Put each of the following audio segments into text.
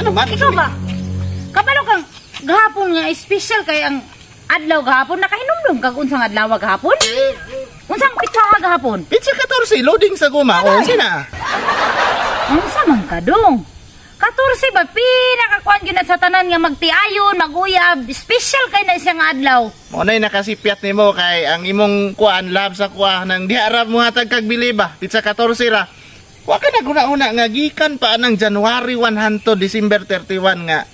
Ikaw ba? Kabalo kang gahapon nga special kay ang adlaw gahapon nakahinumdum kag unsang adlaw gahapon? Unsang pizza gahapon? Pizza 14 loading sa guma. O sina? Unsa man ka dong? 14 ba pinakakuan gyud sa tanan nga magtiayon, maguyab, special kay na siyang adlaw. Mo nay nakasipiat nimo kay ang imong kuan lab sa kuha nang diarab mo hatag kag biliba. Pizza 14 ra. Wa ka na guna-una nga gikan pa nang January 1 hanto December 31 nga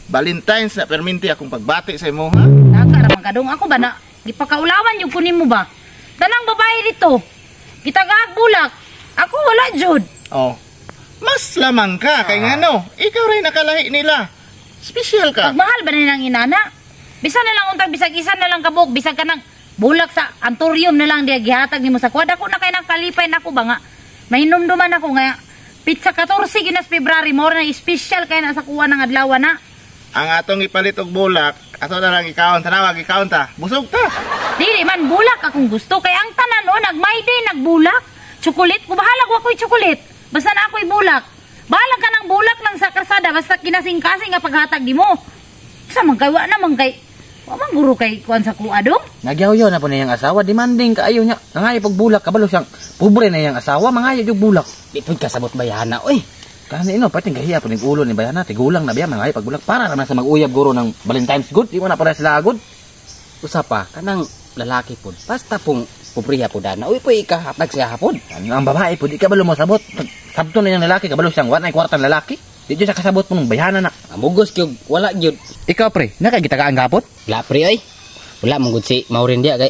Valentine's na perminti akong pagbati sa imo ha. Nakaraman ka dong ako ba na gipakaulawan yung kunin mo ba? Tanang babae dito. Gitagaag bulak. Ako wala jud. Oh. Mas lamang ka kay ngano, ikaw ray nakalahi nila. Special ka. Pagmahal ba nilang inana? Bisan na lang untag bisag isa na lang kabuk, bisag ka nang bulak sa antorium na lang diya gihatag nimo sa kwad. Ako na kay nang kalipay nako ba nga. Mahinumduman ako nga pizza 14 ginas February mo na special kay na sa kuha ng adlaw na. Ang atong ipalit og bulak, ato na lang ikaon tanawag ikaon ta. Busog ta. Dili man bulak akong gusto kay ang tanan o nag-my day nagbulak. Chocolate ko bahala ko ako'y chocolate. Basta na ako'y bulak. Bahala ka ng bulak lang sa kasada basta kinasing-kasing nga paghatag di mo. Sa magkaywa naman kay wa man guro kay kuan sa kuha dong. Nagyaw-yaw na po na yung asawa, demanding kaayo niya. Nangayo pag bulak, kabalo siyang pobre na yung asawa, mangayo yung bulak. Di po kasabot bayana, oy. Kasi ino, pati gahiya po ng ulo ni bayana, tigulang na biya, mangayo pag bulak. Para naman sa mag-uyab guro ng Valentine's good, di mo na para sila agod. Usapa, kanang lalaki po, basta pong pupriya po dana, uy po ikahatag siya hapon. Ang babae po, di kabalo mo sabot. Sabto na yung lalaki, kabalo siyang wanay kwartang lalaki. Di dyan siya kasabot po ng bayana na. Amugos kyog, wala gyud. Ikaw pre, nakagitagaan gapot? Wala pre oy. Wala mong gud si Maurin dia kay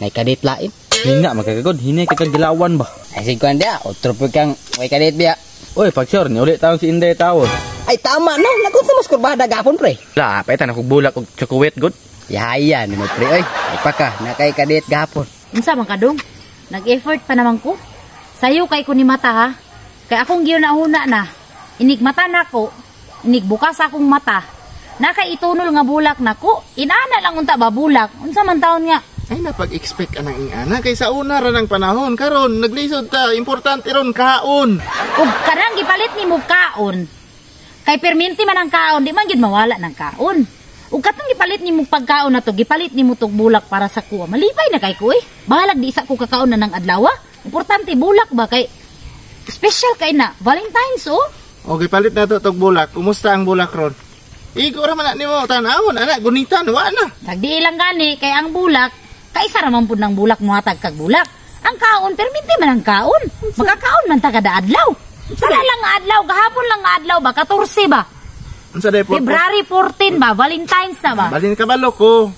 naikadate lain. Hinga magkagod, hinay ka gilawan ba? Ay sigkuan dia, otro po kang may kadate dia. Oy, pag sure, ni ulit taon si Inday tawon. Ay tama no, nagun sa mas kurbada gapon pre. La, paitan ako bulak og chocolate good. Yaya ni mo pre oy. Ay pa ka, nakay kadate gapon. Unsa man ka dong? Nag-effort pa naman ko. Sayo kay ko ni mata ha. Kay akong giuna-una na. Inig mata nako, inig bukas akong mata. Nakaitunol nga bulak nako, inana lang unta ba bulak. Unsa man taon nga? Ay napag-expect anang ingana kay sa una ra ng panahon karon naglisod ta, importante ron kaon. Ug kanang gipalit nimo kaon. Kay perminti man ang kaon, di man gid mawala ng kaon. Ug katong gipalit nimo pagkaon na to, gipalit nimo tog bulak para sa kuha. Malipay na kay ko eh. Bahalag di isa ko kakaon na ng adlaw. Importante bulak ba kay special kay na Valentine's oh. Okay, palit na to tog bulak. Kumusta ang bulak ron? Igo ra man na nimo tan-awon, ana gunitan wa na. Sagdi lang gani kay ang bulak, kaisa ra man pud ng bulak mohatag kag bulak. Ang kaon perminti man ang kaon. Makakaon man ta kada adlaw. Sala lang nga adlaw, gahapon lang nga adlaw ba 14 ba? Unsa day purpose? February 14 ba, Valentine's na ba? Balin ka balo ko.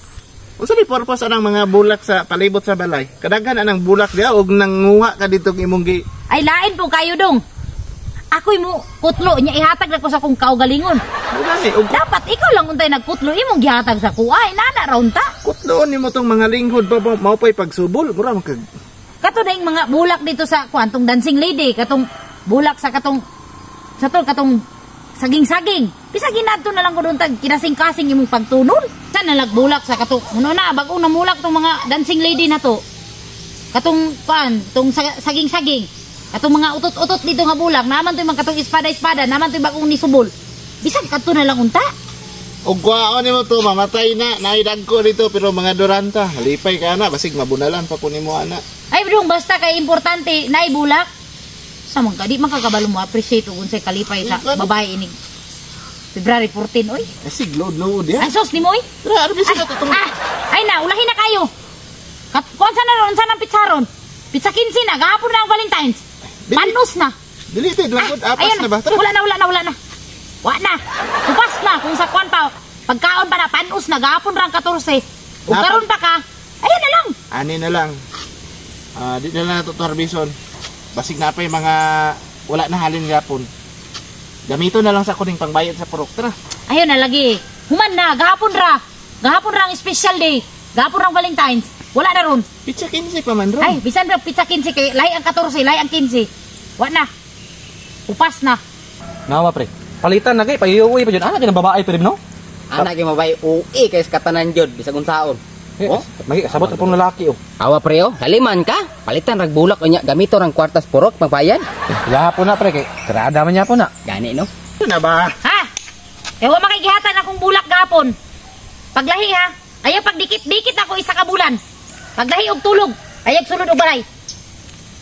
Unsa day purpose anang mga bulak sa palibot sa balay? Kadaghan anang bulak dia og nanguha ka dito imong gi. Ay lain po kayo dong. Ako'y mo kutlo niya ihatag na ko sa kong kaugalingon. Dapat ikaw lang untay nagkutlo imong gihatag sa kuha. Inana raon ta. Kutloon nimo tong mga linghod pa mao pay pagsubol. Mura man kag. Kato na yung mga bulak dito sa kwantong dancing lady, katong bulak sa katong katong saging-saging. Bisagin nato na lang ko doon tag kinasing-kasing imong pagtunol. Sana nagbulak sa katong uno na bagong namulak tong mga dancing lady na to. Katong tong saging-saging. Katong mga utot-utot dito nga bulak, naman to yung mga katong espada-espada, naman to yung bagong nisubol. Bisag kato na lang unta. Og kwaon nimo to, mamatay na, naidag ko dito, pero mga duranta, halipay ka na, basig mabunalan pa ko nimo ana. Ay bro, basta kay importante, naibulak. Sa mga di makakabalo mo appreciate kung say kalipay sa babae inig. February 14, oy. Asig load ya. Ay sos ni mo oy. Tara, arbi sa katong. Ay na, ulahin na kayo. Kuan sa na ron, sa nang pizzaron? Pizza 15 na, gahapon na ang Valentine's. Panos na. Dilited lang gud apas na ba? Tara. Wala na. Wa na. Upas na kung sa kwan pa. Pagkaon pa na panos na gahapon rang 14. Ug karon pa ka. Ayun na lang. Ani na lang. Di na lang to Tarbison. Basig na pa yung mga wala na halin gapon. Gamito na lang sa kuning pangbayad sa purok. Tara. Ayun na lagi. Human na gahapon ra. Gahapon rang special day. Gahapon rang Valentine's. Wala na ron. Pizza 15 pa man ron. Ay, bisan ra pizza 15 kay lay ang 14, lay ang 15. Wa na. Upas na. Nawa pre. Palitan na kay payuwi pa jud. Ana kay babae pero no? Ana kay mabay uwi kay katanan jud bisag unsaon. Oh, magi sabot pong lalaki oh. Awa pre oh, haliman ka. Palitan rag bulak unya gamito rang kwartas purok pangbayan. Gahapon na pre kay. Tirada man niya po na. Gani no. Na ba? Ha? Kaya wa makikihatan akong bulak gapon. Paglahi ha, ayaw pagdikit-dikit ako isa ka bulan. Paglahi og tulog, ayaw sulod og balay.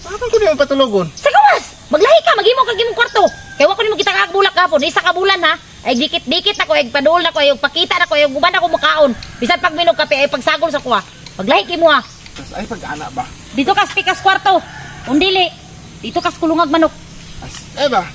Ano ko di mo patulogon? Sa gawas, maglahi ka, maghimo kag imong kwarto. Kaya wa ko nimo kita kag bulak gapon, isa ka bulan ha. Ay dikit-dikit ako, ay padul na ko, ay pakita na ko, ay guban ako makaon. Bisan pag minog kape, ay pagsagol sa kuha. Paglahi ki mo ha. Tas ay pag-ana ba? Dito kas pikas kwarto. Undili. Dito kas kulungag manok. Ay ba?